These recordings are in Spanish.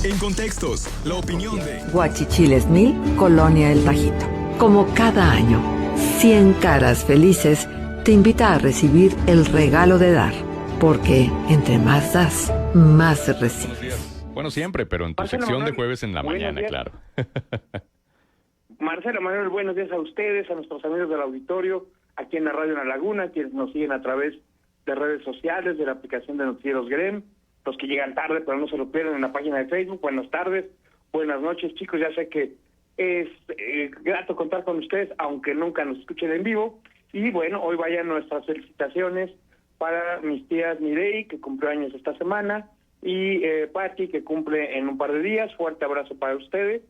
En Contextos, la opinión de Guachichiles 1000, Colonia El Tajito. Como cada año, 100 caras felices te invita a recibir el regalo de dar, porque entre más das, más recibes. Buenos días. Bueno, siempre, pero en tu Marcelo sección de Manuel, jueves en la buenos mañana, días. claro. Marcelo Manuel, buenos días a ustedes, a nuestros amigos del auditorio, aquí en la Radio La Laguna, quienes nos siguen a través de redes sociales, de la aplicación de Noticieros Grem, los que llegan tarde, pero no se lo pierden en la página de Facebook. Buenas tardes, buenas noches, chicos. Ya sé que es grato contar con ustedes, aunque nunca nos escuchen en vivo. Y bueno, hoy vayan nuestras felicitaciones para mis tías Mireille, que cumplió años esta semana, y Patti, que cumple en un par de días. Fuerte abrazo para ustedes.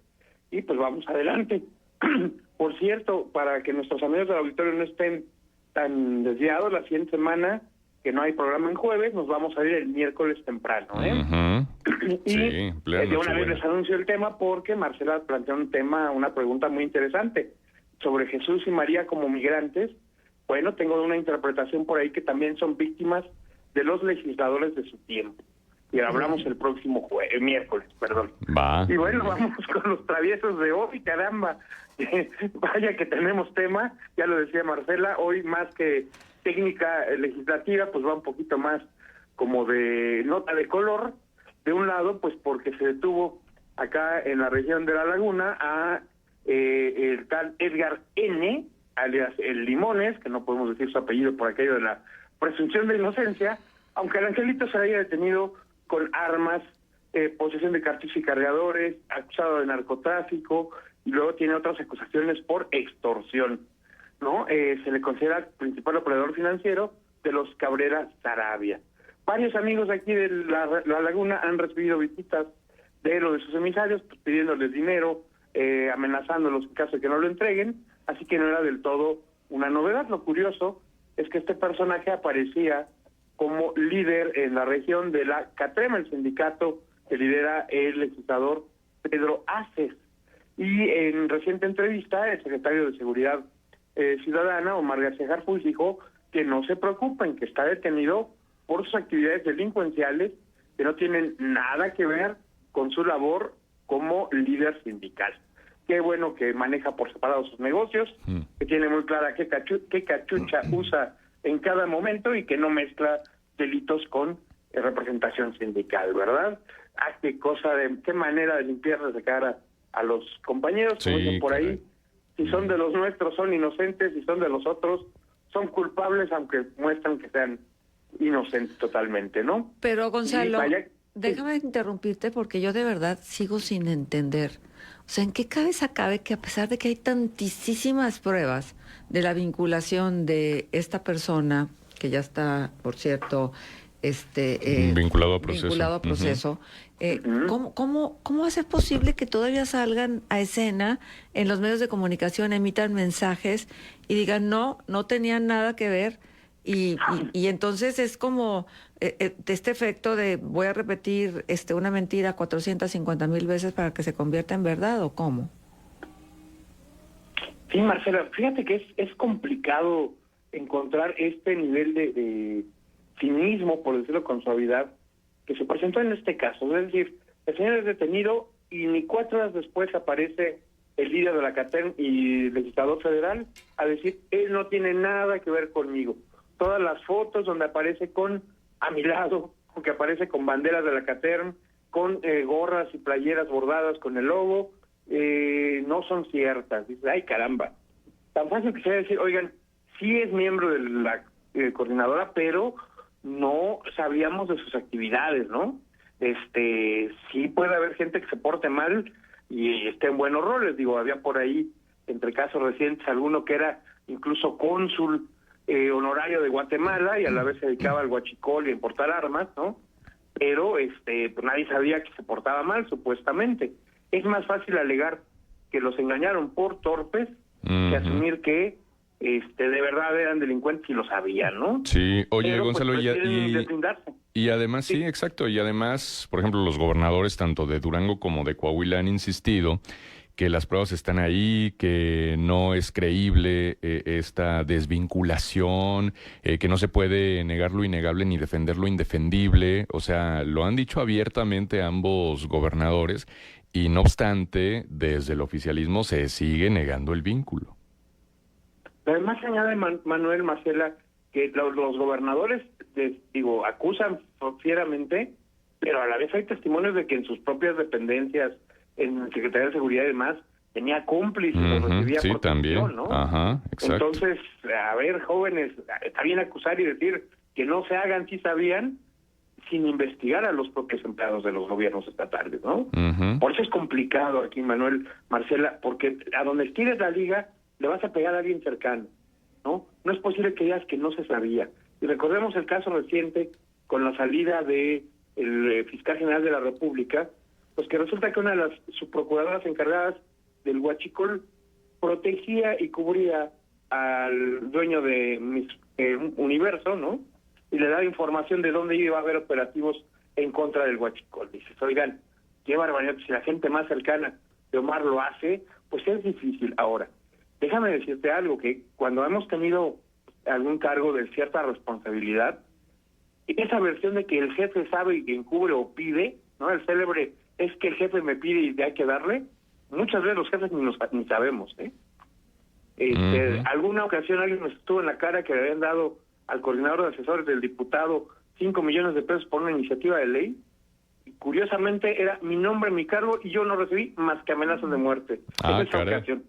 Y pues vamos adelante. Por cierto, para que nuestros amigos del auditorio no estén tan desviados, la siguiente semana, que no hay programa en jueves, nos vamos a ir el miércoles temprano, Y Sí, plena de una vez Nochebuena. les anuncio el tema porque Marcela planteó una pregunta muy interesante sobre Jesús y María como migrantes. Bueno, tengo una interpretación por ahí que también son víctimas de los legisladores de su tiempo. Y hablamos el próximo miércoles, perdón. Va. Y bueno, vamos con los traviesos de hoy, caramba. Vaya que tenemos tema, ya lo decía Marcela, hoy más que técnica legislativa, pues va un poquito más como de nota de color. De un lado, pues porque se detuvo acá en la región de La Laguna a el tal Edgar N., alias el Limones, que no podemos decir su apellido por aquello de la presunción de inocencia, aunque el angelito se haya detenido con armas, posesión de cartuchos y cargadores, acusado de narcotráfico, y luego tiene otras acusaciones por extorsión, ¿no? Se le considera principal operador financiero de los Cabrera Sarabia. Varios amigos aquí de la Laguna han recibido visitas de los de sus emisarios, pues, pidiéndoles dinero, amenazándolos en caso de que no lo entreguen, así que no era del todo una novedad. Lo curioso es que este personaje aparecía como líder en la región de la CATREM, el sindicato que lidera el legislador Pedro Aces. Y en reciente entrevista, el secretario de Seguridad Ciudadana, Omar García Harfuch, dijo que no se preocupen, que está detenido por sus actividades delincuenciales, que no tienen nada que ver con su labor como líder sindical. Qué bueno que maneja por separado sus negocios, que tiene muy clara qué cachucha usa en cada momento y que no mezcla delitos con representación sindical, ¿verdad? Qué manera de limpiarse de cara a los compañeros, como Sí, dicen por ahí. caray. Si son de los nuestros, son inocentes, si son de los otros, son culpables, aunque muestran que sean inocentes totalmente, ¿no? Pero, Gonzalo, Y vaya- déjame interrumpirte porque yo de verdad sigo sin entender. O sea, ¿en qué cabeza cabe que a pesar de que hay tantísimas pruebas de la vinculación de esta persona, que ya está, por cierto, Vinculado a proceso. vinculado a proceso, ¿cómo va a ser posible que todavía salgan a escena en los medios de comunicación, emitan mensajes y digan no tenían nada que ver? Y entonces es como de este efecto de voy a repetir una mentira 450,000 veces para que se convierta en verdad, ¿o cómo? Sí, Marcela, fíjate que es complicado encontrar este nivel de cinismo, por decirlo con suavidad, que se presentó en este caso. Es decir, el señor es detenido y ni 4 horas después aparece el líder de la CATEM y legislador federal a decir, él no tiene nada que ver conmigo. Todas las fotos donde aparece a mi lado, que aparece con banderas de la CATEM, con gorras y playeras bordadas con el logo, no son ciertas. Dice, ay caramba, tan fácil que sea decir, oigan, sí es miembro de la coordinadora, pero no sabíamos de sus actividades, ¿no? Sí puede haber gente que se porte mal y esté en buenos roles. Digo, había por ahí, entre casos recientes, alguno que era incluso cónsul honorario de Guatemala y a la vez se dedicaba al huachicol y a importar armas, ¿no? Pero pues nadie sabía que se portaba mal, supuestamente. Es más fácil alegar que los engañaron por torpes que asumir que de verdad eran delincuentes y lo sabían, ¿no? Sí, oye, Pero, pues, Gonzalo, prefieren deslindarse. y además, sí, exacto, y además, por ejemplo, los gobernadores tanto de Durango como de Coahuila han insistido que las pruebas están ahí, que no es creíble esta desvinculación, que no se puede negar lo innegable ni defender lo indefendible. O sea, lo han dicho abiertamente ambos gobernadores y no obstante, desde el oficialismo se sigue negando el vínculo. Además añade Manuel, Marcela, que los gobernadores, acusan fieramente, pero a la vez hay testimonios de que en sus propias dependencias, en Secretaría de Seguridad y demás, tenía cómplices o recibía sí, protección, también. ¿no? Ajá, exacto. Entonces, a ver, jóvenes, está bien acusar y decir que no se hagan si sabían, sin investigar a los propios empleados de los gobiernos estatales, ¿no? Por eso es complicado aquí, Manuel, Marcela, porque a donde estires la liga, le vas a pegar a alguien cercano, ¿no? No es posible que digas que no se sabía. Y recordemos el caso reciente con la salida de el fiscal general de la República, pues que resulta que una de las subprocuradoras encargadas del huachicol protegía y cubría al dueño de Miss Universo, ¿no? Y le daba información de dónde iba a haber operativos en contra del huachicol. Dices, oigan, qué barbaridad, si la gente más cercana de Omar lo hace, pues es difícil. Ahora, déjame decirte algo, que cuando hemos tenido algún cargo de cierta responsabilidad, esa versión de que el jefe sabe y encubre o pide, ¿no? El célebre es que el jefe me pide y hay que darle, muchas veces los jefes ni sabemos, ¿eh? Alguna ocasión alguien nos estuvo en la cara que le habían dado al coordinador de asesores del diputado 5 millones de pesos por una iniciativa de ley, y curiosamente era mi nombre, mi cargo, y yo no recibí más que amenazas de muerte en esa ocasión.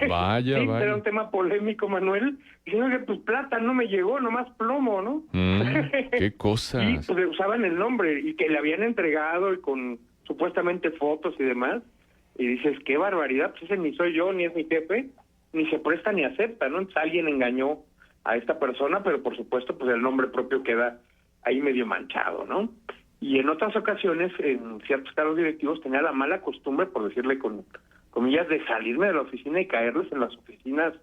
Vaya, sí, vaya. Era un tema polémico, Manuel, diciendo que pues plata no me llegó, nomás plomo, ¿no? Qué cosas. Y pues usaban el nombre, y que le habían entregado y con supuestamente fotos y demás, y dices, qué barbaridad, pues ese ni soy yo, ni es mi jefe, ni se presta ni acepta, ¿no? Entonces alguien engañó a esta persona, pero por supuesto pues el nombre propio queda ahí medio manchado, ¿no? Y en otras ocasiones, en ciertos cargos directivos, tenía la mala costumbre, por decirle con comillas, de salirme de la oficina y caerles en las oficinas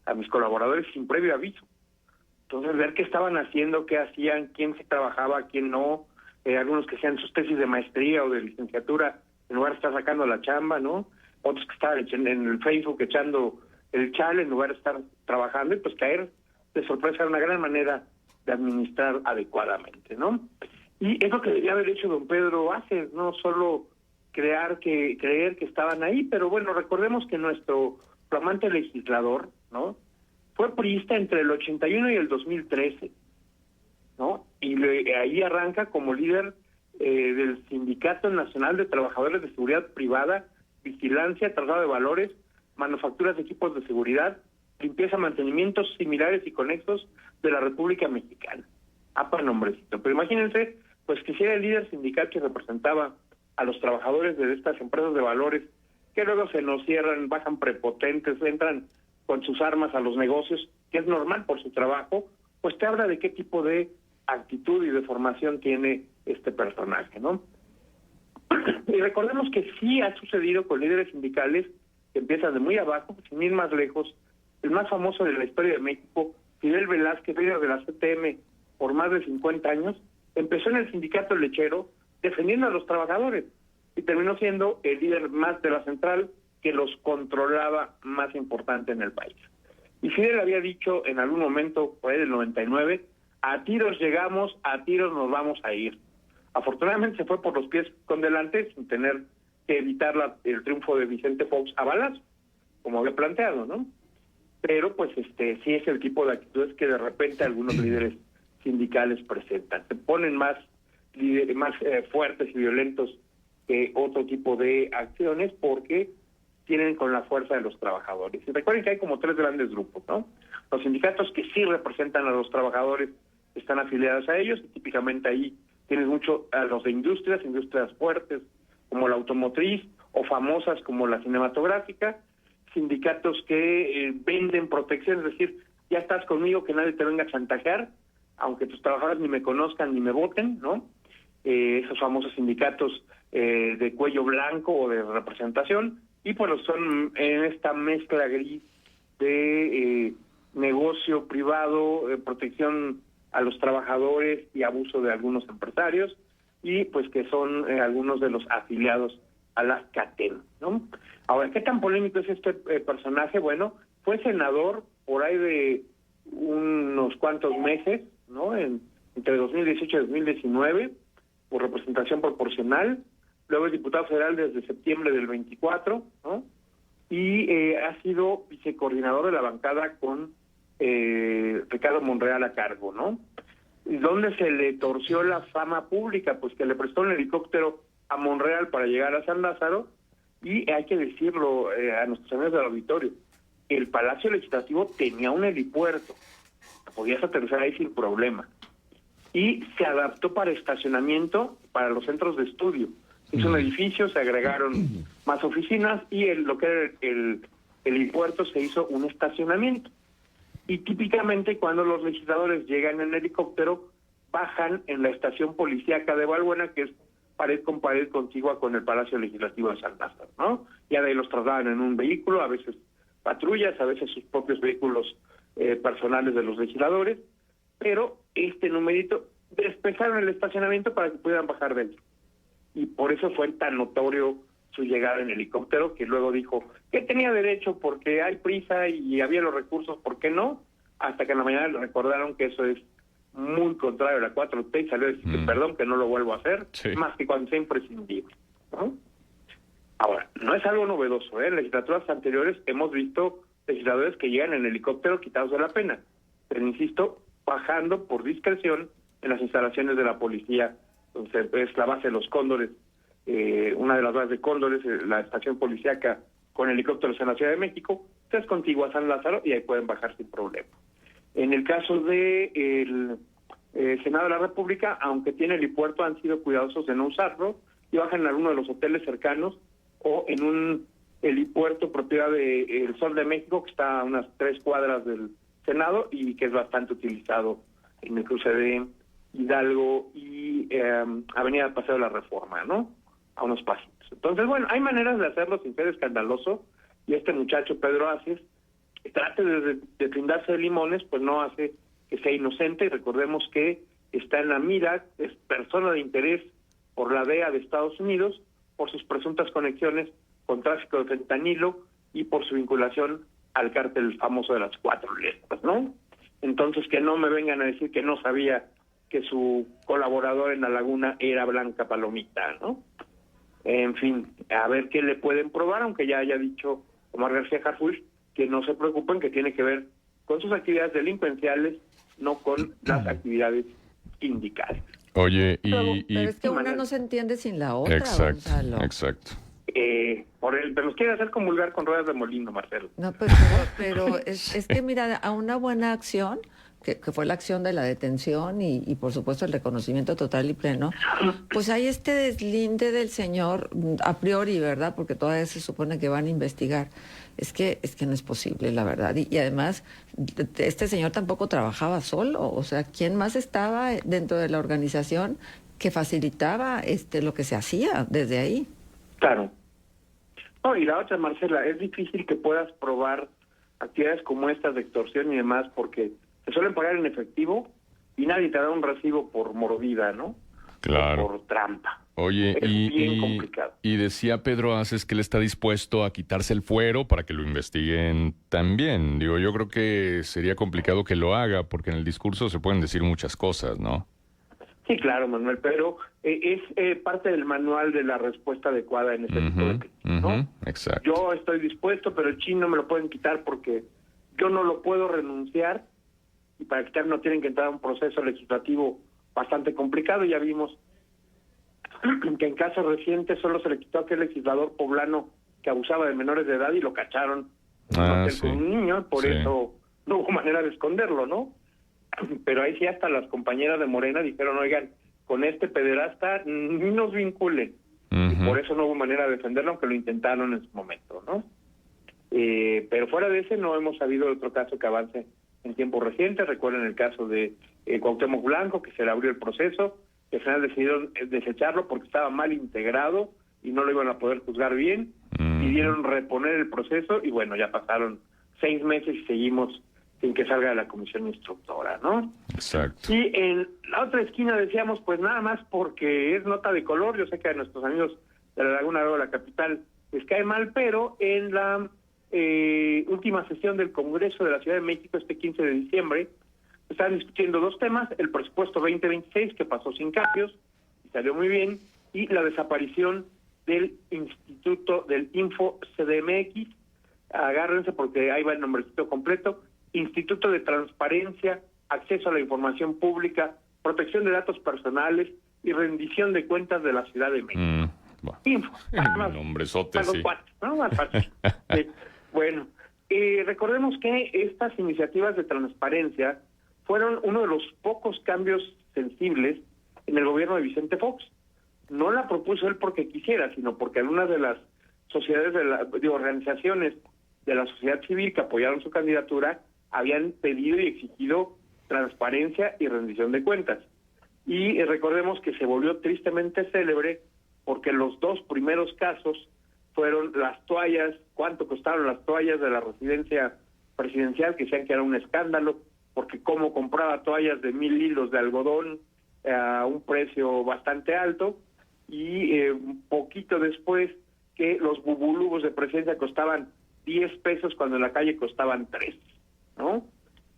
a mis colaboradores sin previo aviso. Entonces, ver qué estaban haciendo, qué hacían, quién se trabajaba, quién no, algunos que hacían sus tesis de maestría o de licenciatura, en lugar de estar sacando la chamba, ¿no? Otros que estaban en el Facebook echando el chale en lugar de estar trabajando, y pues caer de sorpresa era una gran manera de administrar adecuadamente, ¿no? Y es lo que debía haber hecho don Pedro Aces, no solo creer que estaban ahí, pero bueno, recordemos que nuestro flamante legislador, ¿no?, fue priista entre el 81 y el 2013, ¿no? Y ahí arranca como líder del Sindicato Nacional de Trabajadores de Seguridad Privada, Vigilancia, Traslado de Valores, Manufacturas de Equipos de Seguridad, Limpieza, Mantenimientos similares y conexos de la República Mexicana. Apa nombrecito. Pero imagínense, pues que si era el líder sindical que representaba a los trabajadores de estas empresas de valores, que luego se nos cierran, bajan prepotentes, entran con sus armas a los negocios, que es normal por su trabajo, pues te habla de qué tipo de actitud y de formación tiene este personaje, ¿no? Y recordemos que sí ha sucedido con líderes sindicales que empiezan de muy abajo, sin ir más lejos. El más famoso de la historia de México, Fidel Velázquez, líder de la CTM por más de 50 años, empezó en el sindicato lechero defendiendo a los trabajadores y terminó siendo el líder más de la central que los controlaba más importante en el país. Y Fidel había dicho en algún momento, por ahí del 99, a tiros llegamos, a tiros nos vamos a ir. Afortunadamente se fue por los pies con delante sin tener que evitar el triunfo de Vicente Fox a balazo, como había planteado, ¿no? Pero pues sí es el tipo de actitudes que de repente algunos líderes sindicales presentan. Se ponen más fuertes y violentos que otro tipo de acciones porque tienen con la fuerza de los trabajadores. Y recuerden que hay como 3 grandes grupos, ¿no? Los sindicatos que sí representan a los trabajadores están afiliados a ellos, y típicamente ahí tienes mucho a los de industrias fuertes como la automotriz o famosas como la cinematográfica, sindicatos que venden protección, es decir, ya estás conmigo, que nadie te venga a chantajear, aunque tus trabajadores ni me conozcan ni me voten, ¿no? Esos famosos sindicatos de cuello blanco o de representación, y pues son en esta mezcla gris de negocio privado, protección a los trabajadores y abuso de algunos empresarios, y pues que son algunos de los afiliados Alaska-Ten, ¿no? Ahora, ¿qué tan polémico es este personaje? Bueno, fue senador por ahí de unos cuantos meses, ¿no? Entre 2018 y 2019, por representación proporcional. Luego es diputado federal desde septiembre del 24, ¿no? Y ha sido vicecoordinador de la bancada con Ricardo Monreal a cargo, ¿no? ¿Dónde se le torció la fama pública? Pues que le prestó un helicóptero a Monreal para llegar a San Lázaro, y hay que decirlo a nuestros amigos del auditorio, el Palacio Legislativo tenía un helipuerto, podías aterrizar ahí sin problema, y se adaptó para estacionamiento para los centros de estudio. Es un edificio, se agregaron más oficinas, y lo que era el helipuerto se hizo un estacionamiento. Y típicamente cuando los legisladores llegan en helicóptero, bajan en la estación policíaca de Balbuena, que es pared con pared contigua con el Palacio Legislativo de San Lázaro, ¿no? Ya de ahí los trasladan en un vehículo, a veces patrullas, a veces sus propios vehículos personales de los legisladores, pero este numerito despejaron el estacionamiento para que pudieran bajar dentro. Y por eso fue tan notorio su llegada en helicóptero, que luego dijo que tenía derecho porque hay prisa y había los recursos, ¿por qué no? Hasta que en la mañana le recordaron que eso es muy contrario a la 4T y salió a decir que perdón, que no lo vuelvo a hacer, más que cuando sea imprescindible, ¿no? Ahora, no es algo novedoso, ¿eh? En legislaturas anteriores hemos visto legisladores que llegan en helicóptero quitados de la pena, pero insisto, bajando por discreción en las instalaciones de la policía, entonces es la base de los Cóndores, una de las bases de Cóndores, la estación policíaca con helicópteros en la Ciudad de México, es contigua a San Lázaro y ahí pueden bajar sin problema. En el caso de el Senado de la República, aunque tiene helipuerto, han sido cuidadosos de no usarlo y bajan en alguno de los hoteles cercanos o en un helipuerto propiedad de El Sol de México, que está a unas 3 cuadras del Senado y que es bastante utilizado en el cruce de Hidalgo y Avenida Paseo de la Reforma, ¿no? A unos pasitos. Entonces, bueno, hay maneras de hacerlo sin ser escandaloso, y este muchacho, Pedro Aces, trate de brindarse de limones, pues no hace que sea inocente, y recordemos que está en la mira, es persona de interés por la DEA de Estados Unidos, por sus presuntas conexiones con tráfico de fentanilo y por su vinculación al cártel famoso de las 4 letras, ¿no? Entonces, que no me vengan a decir que no sabía que su colaborador en La Laguna era Blanca Palomita, ¿no? En fin, a ver qué le pueden probar, aunque ya haya dicho Omar García Harfuch que no se preocupen, que tiene que ver con sus actividades delincuenciales, no con las actividades sindicales. Oye, pero es que una no se entiende sin la otra, exacto, Gonzalo. exacto. Pero nos quiere hacer comulgar con ruedas de molino, Marcelo. No, pues, pero es que mira, a una buena acción, que fue la acción de la detención y por supuesto el reconocimiento total y pleno, pues hay este deslinde del señor a priori, ¿verdad? Porque todavía se supone que van a investigar. Es que no es posible, la verdad. Y además, este señor tampoco trabajaba solo. O sea, ¿quién más estaba dentro de la organización que facilitaba lo que se hacía desde ahí? Claro. No, y la otra, Marcela, es difícil que puedas probar actividades como estas de extorsión y demás, porque se suelen pagar en efectivo y nadie te da un recibo por mordida, ¿no? Claro. O por trampa. Oye, es bien complicado. Y decía Pedro Aces que él está dispuesto a quitarse el fuero para que lo investiguen también. Digo, yo creo que sería complicado que lo haga, porque en el discurso se pueden decir muchas cosas, ¿no? Sí, claro, Manuel, pero es parte del manual de la respuesta adecuada en este tipo de crisis, ¿no? Exacto. Yo estoy dispuesto, pero el chin no me lo pueden quitar porque yo no lo puedo renunciar, y para quitar no tienen que entrar a un proceso legislativo bastante complicado. Ya vimos que en casos recientes solo se le quitó a aquel legislador poblano que abusaba de menores de edad y lo cacharon Sí. con un niño, por eso no hubo manera de esconderlo, ¿no? Pero ahí sí hasta las compañeras de Morena dijeron, oigan, con este pederasta ni nos vinculen. Y por eso no hubo manera de defenderlo, aunque lo intentaron en su momento, ¿no? Pero fuera de ese no hemos sabido de otro caso que avance en tiempos recientes. Recuerden el caso de Cuauhtémoc Blanco, que se le abrió el proceso, que al final decidieron desecharlo porque estaba mal integrado y no lo iban a poder juzgar bien. Pidieron reponer el proceso y bueno, ya pasaron 6 meses y seguimos sin que salga de la comisión instructora, ¿no? Exacto. Y en la otra esquina decíamos, pues nada más porque es nota de color. Yo sé que a nuestros amigos de de la Laguna de la capital les cae mal, pero en la última sesión del Congreso de la Ciudad de México, este 15 de diciembre, están discutiendo dos temas: el presupuesto 2026, que pasó sin cambios y salió muy bien, y la desaparición del Instituto del Info CDMX. Agárrense porque ahí va el nombrecito completo: Instituto de Transparencia, Acceso a la Información Pública, Protección de Datos Personales y Rendición de Cuentas de la Ciudad de México. Info. Nombresote, sí. ¿No? Más fácil. Bueno, recordemos que estas iniciativas de transparencia fueron uno de los pocos cambios sensibles en el gobierno de Vicente Fox. No la propuso él porque quisiera, sino porque algunas de las sociedades, organizaciones de la sociedad civil que apoyaron su candidatura habían pedido y exigido transparencia y rendición de cuentas. Y recordemos que se volvió tristemente célebre porque los dos primeros casos fueron las toallas, cuánto costaron las toallas de la residencia presidencial, que decían que era un escándalo, porque cómo compraba toallas de 1,000 hilos de algodón a un precio bastante alto, y un poquito después que los bubulubos de presidencia costaban 10 pesos cuando en la calle costaban 3, ¿no?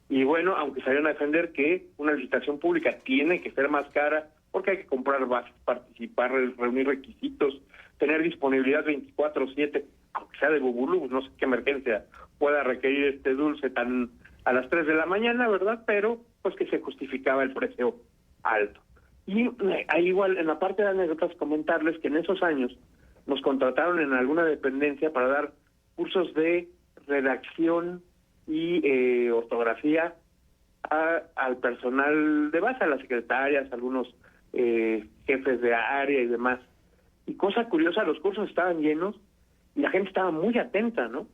Y bueno, aunque salieron a defender que una licitación pública tiene que ser más cara porque hay que comprar bases, participar, reunir requisitos, tener disponibilidad 24/7, aunque sea de bubulubos, no sé qué emergencia pueda requerir este dulce tan a las 3 de la mañana, ¿verdad? Pero pues que se justificaba el precio alto. Y ahí igual, en la parte de anécdotas, comentarles que en esos años nos contrataron en alguna dependencia para dar cursos de redacción y ortografía al personal de base, a las secretarias, algunos jefes de área y demás. Y cosa curiosa, los cursos estaban llenos y la gente estaba muy atenta, ¿no?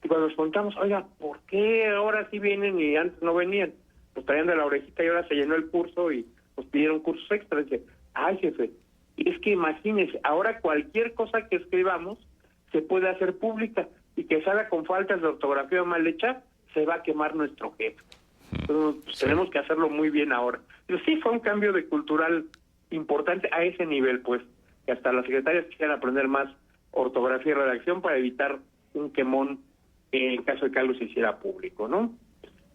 Y cuando nos preguntamos, oiga, ¿por qué ahora sí vienen y antes no venían? Pues traían de la orejita y ahora se llenó el curso y nos pidieron cursos extra. Y dice, ay, jefe, es que imagínese, ahora cualquier cosa que escribamos se puede hacer pública, y que salga con faltas de ortografía mal hecha, se va a quemar nuestro jefe. Entonces, pues, tenemos que hacerlo muy bien ahora. Pero sí fue un cambio de cultural importante a ese nivel, pues, que hasta las secretarias quisieran aprender más ortografía y redacción para evitar un quemón en caso de que algo se hiciera público, ¿no?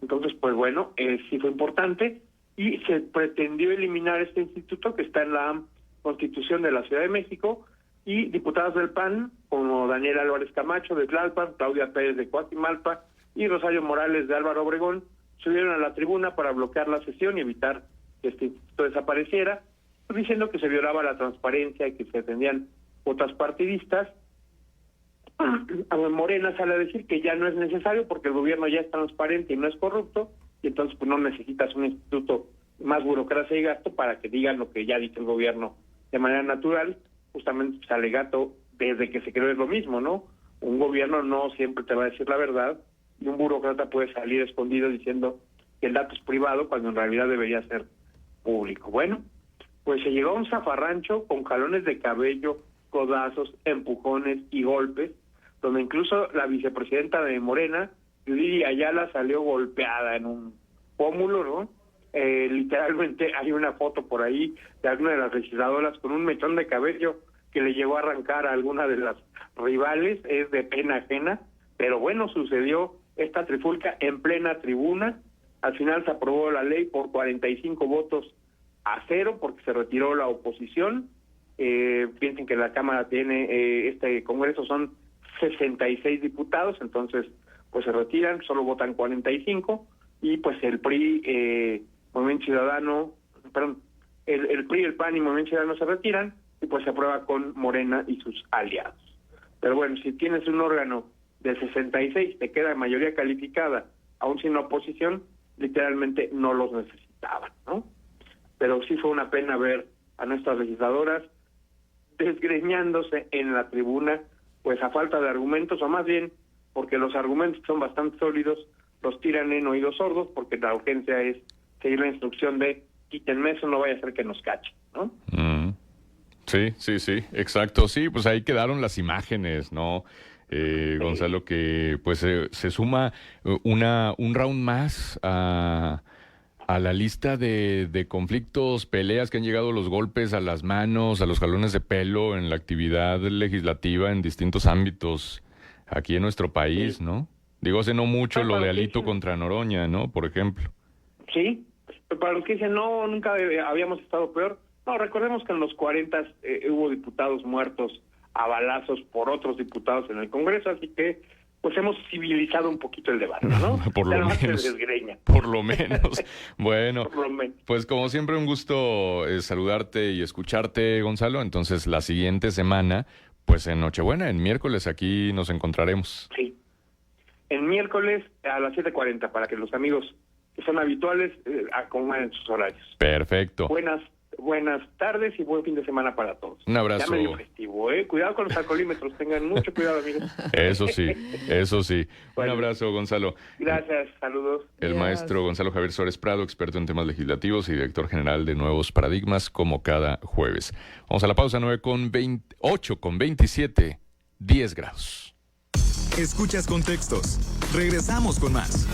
Entonces, pues bueno, sí fue importante, y se pretendió eliminar este instituto que está en la Constitución de la Ciudad de México, y diputados del PAN, como Daniel Álvarez Camacho de Tlalpan, Claudia Pérez de Coajimalpa y Rosario Morales de Álvaro Obregón, subieron a la tribuna para bloquear la sesión y evitar que este instituto desapareciera, diciendo que se violaba la transparencia y que se atendían cuotas partidistas. Morena sale a decir que ya no es necesario porque el gobierno ya es transparente y no es corrupto, y entonces pues no necesitas un instituto, más burocracia y gasto para que digan lo que ya dice el gobierno de manera natural. Justamente pues, alegato desde que se creó es lo mismo, ¿no? Un gobierno no siempre te va a decir la verdad, y un burócrata puede salir escondido diciendo que el dato es privado cuando en realidad debería ser público. Bueno, pues se llegó a un zafarrancho con jalones de cabello, codazos, empujones y golpes, donde incluso la vicepresidenta de Morena, Yuridia Ayala, salió golpeada en un pómulo, ¿no? Literalmente hay una foto por ahí de alguna de las legisladoras con un mechón de cabello que le llegó a arrancar a alguna de las rivales. Es de pena ajena, pero bueno, sucedió esta trifulca en plena tribuna. Al final se aprobó la ley por 45 votos a 0 porque se retiró la oposición. Piensen que la Cámara tiene, este Congreso son 66 diputados, entonces pues se retiran, solo votan 45, y pues el PRI, Movimiento Ciudadano, perdón, el PRI, el PAN y Movimiento Ciudadano se retiran, y pues se aprueba con Morena y sus aliados. Pero bueno, si tienes un órgano de 66, te queda mayoría calificada, aún sin oposición, literalmente no los necesitaban, ¿no? Pero sí fue una pena ver a nuestras legisladoras desgreñándose en la tribuna, pues a falta de argumentos, o más bien porque los argumentos son bastante sólidos, los tiran en oídos sordos, porque la urgencia es seguir la instrucción de quítenme eso, no vaya a ser que nos cachen, ¿no? Sí, exacto. Sí, pues ahí quedaron las imágenes, ¿no? Gonzalo, que pues se suma un round más a a la lista de conflictos, peleas que han llegado, los golpes a las manos, a los jalones de pelo en la actividad legislativa en distintos ámbitos aquí en nuestro país, ¿no? Digo, hace no mucho lo de Alito contra Noroña, ¿no? Por ejemplo. Sí, pero para los que dicen, no, nunca habíamos estado peor. No, recordemos que en los 40 hubo diputados muertos a balazos por otros diputados en el Congreso, así que pues hemos civilizado un poquito el debate, ¿no? Por lo menos. Por lo menos. Bueno, por lo menos. Pues como siempre un gusto saludarte y escucharte, Gonzalo. Entonces la siguiente semana, pues en Nochebuena, en miércoles, aquí nos encontraremos. Sí, en miércoles a las 7:40 para que los amigos que son habituales acomoden sus horarios. Perfecto. Buenas tardes y buen fin de semana para todos. Un abrazo. Ya medio festivo, Cuidado con los alcoholímetros, tengan mucho cuidado, amigos. Eso sí, eso sí. Bueno. Un abrazo, Gonzalo. Gracias, saludos. El maestro Gonzalo Javier Suárez Prado, experto en temas legislativos y director general de Nuevos Paradigmas, como cada jueves. Vamos a la pausa, 8:27, 10 grados. Escuchas Contextos. Regresamos con más.